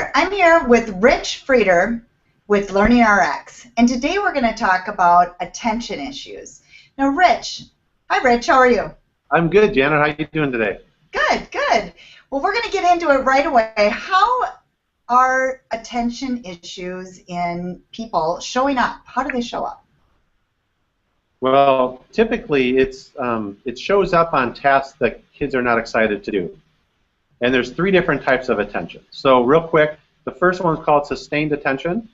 there. I'm here with Rich Frieder with LearningRx, and today we're going to talk about attention issues. Now, Rich, hi Rich, how are you? I'm good, Janet. How are you doing today? Good, good. Well, we're going to get into it right away. How are attention issues in people showing up? How do they show up? Well, typically it shows up on tasks that kids are not excited to do. And there's three different types of attention. So real quick, the first one is called sustained attention.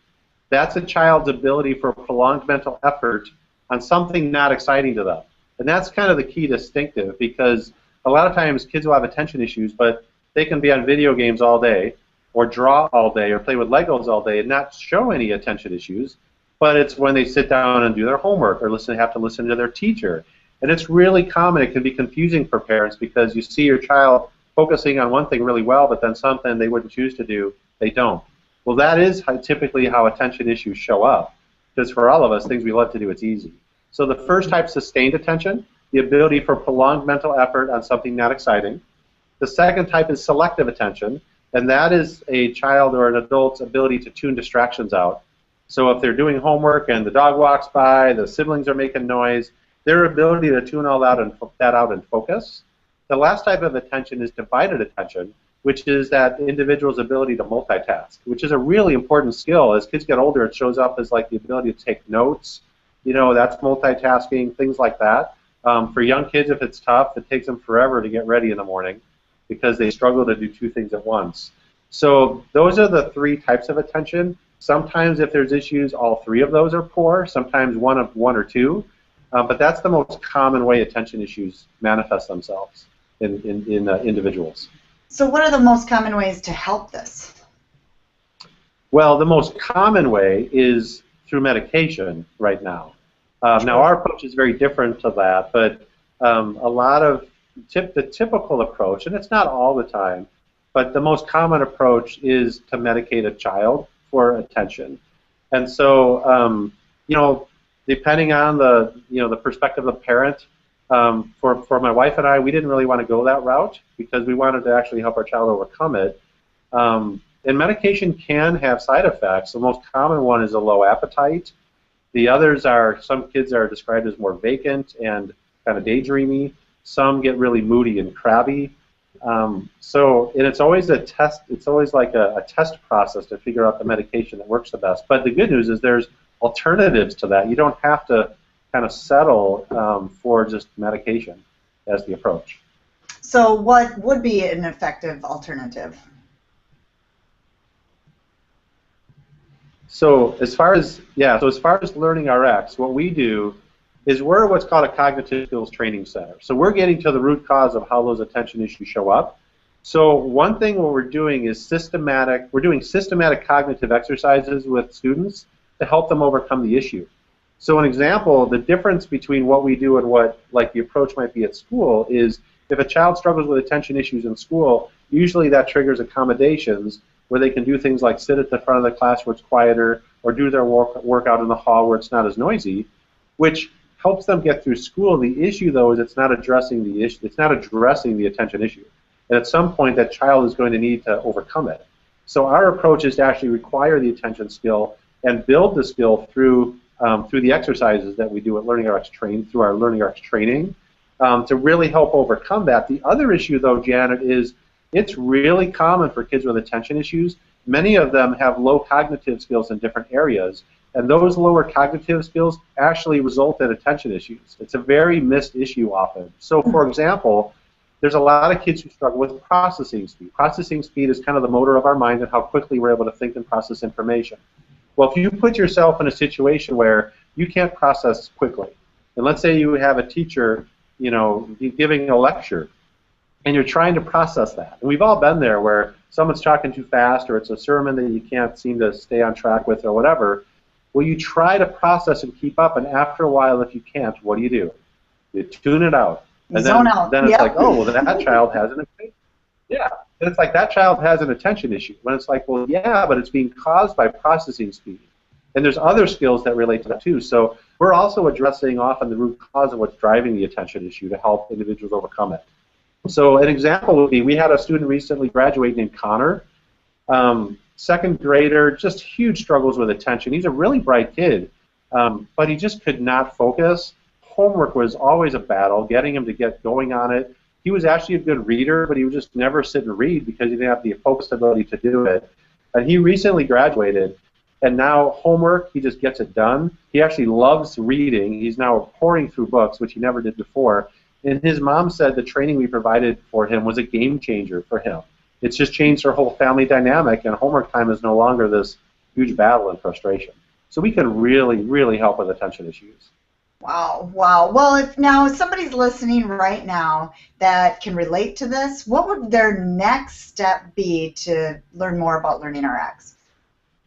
That's a child's ability for prolonged mental effort on something not exciting to them. And that's kind of the key distinctive, because a lot of times kids will have attention issues, but they can be on video games all day, or draw all day, or play with Legos all day and not show any attention issues. But it's when they sit down and do their homework or have to listen to their teacher. And it's really common. It can be confusing for parents because you see your child focusing on one thing really well, but then something they wouldn't choose to do, they don't. Well, that is typically how attention issues show up, because for all of us, things we love to do, it's easy. So the first type, sustained attention, the ability for prolonged mental effort on something not exciting. The second type is selective attention, and that is a child or an adult's ability to tune distractions out. So if they're doing homework and the dog walks by, the siblings are making noise, their ability to tune all that out and focus. The last type of attention is divided attention, which is that individual's ability to multitask, which is a really important skill. As kids get older, it shows up as like the ability to take notes. You know, that's multitasking, things like that. For young kids, if it's tough, it takes them forever to get ready in the morning because they struggle to do two things at once. So those are the three types of attention. Sometimes if there's issues, all three of those are poor, sometimes one or two, but that's the most common way attention issues manifest themselves in individuals. So what are the most common ways to help this? Well, the most common way is through medication right now. Now our approach is very different to that, but a lot of the typical approach, and it's not all the time, but the most common approach is to medicate a child for attention. And so, you know, depending on the perspective of the parent, for my wife and I, we didn't really want to go that route because we wanted to actually help our child overcome it. And medication can have side effects. The most common one is a low appetite. The others are, some kids are described as more vacant and kind of daydreamy. Some get really moody and crabby. And it's always a test. It's always like a test process to figure out the medication that works the best. But the good news is there's alternatives to that. You don't have to kind of settle for just medication as the approach. So what would be an effective alternative? So as far as LearningRx, what we do is we're what's called a cognitive skills training center. So we're getting to the root cause of how those attention issues show up. So one thing what we're doing is systematic cognitive exercises with students to help them overcome the issue. So an example, the difference between what we do and what like the approach might be at school is if a child struggles with attention issues in school, usually that triggers accommodations where they can do things like sit at the front of the class where it's quieter or do their work out in the hall where it's not as noisy, which helps them get through school. The issue, though, is it's not addressing the issue. It's not addressing the attention issue, and at some point, that child is going to need to overcome it. So our approach is to actually require the attention skill and build the skill through the exercises that we do at LearningRx through our LearningRx training, to really help overcome that. The other issue, though, Janet, is it's really common for kids with attention issues. Many of them have low cognitive skills in different areas. And those lower cognitive skills actually result in attention issues. It's a very missed issue often. So, for example, there's a lot of kids who struggle with processing speed. Processing speed is kind of the motor of our mind and how quickly we're able to think and process information. Well, if you put yourself in a situation where you can't process quickly, and let's say you have a teacher, you know, giving a lecture, and you're trying to process that. And we've all been there where someone's talking too fast or it's a sermon that you can't seem to stay on track with or whatever. Well, you try to process and keep up, and after a while, if you can't, what do? You tune it out. And then it's like, oh, well, that child has an attention. Yeah, and it's like that child has an attention issue. When it's like, well, yeah, but it's being caused by processing speed. And there's other skills that relate to that too. So we're also addressing often the root cause of what's driving the attention issue to help individuals overcome it. So an example would be we had a student recently graduate named Connor. second grader, just huge struggles with attention. He's a really bright kid, but he just could not focus. Homework was always a battle, getting him to get going on it. He was actually a good reader, but he would just never sit and read because he didn't have the focused ability to do it. And he recently graduated, and now homework, he just gets it done. He actually loves reading. He's now pouring through books, which he never did before. And his mom said the training we provided for him was a game changer for him. It's just changed their whole family dynamic, and homework time is no longer this huge battle and frustration. So we can really, really help with attention issues. Wow, wow. Well, if now somebody's listening right now that can relate to this, what would their next step be to learn more about LearningRx?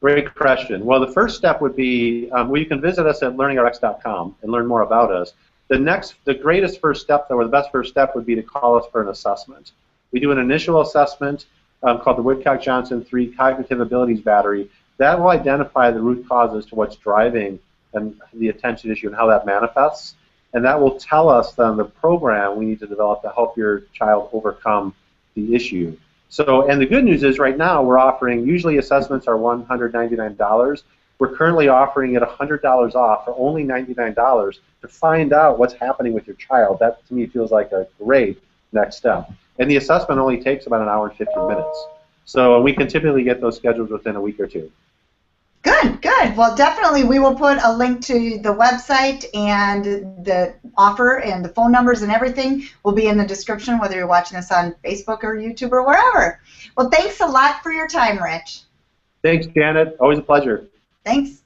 Great question. Well, the first step would be, well, you can visit us at learningrx.com and learn more about us. The greatest first step, or the best first step, would be to call us for an assessment. We do an initial assessment called the Woodcock-Johnson 3 Cognitive Abilities Battery. That will identify the root causes to what's driving and the attention issue and how that manifests. And that will tell us then the program we need to develop to help your child overcome the issue. So, and the good news is right now we're offering, usually assessments are $199. We're currently offering it $100 off for only $99 to find out what's happening with your child. That, to me, feels like a great next step. And the assessment only takes about an hour and 15 minutes. So we can typically get those scheduled within a week or two. Good, good. Well, definitely we will put a link to the website, and the offer and the phone numbers and everything will be in the description, whether you're watching this on Facebook or YouTube or wherever. Well, thanks a lot for your time, Rich. Thanks, Janet. Always a pleasure. Thanks.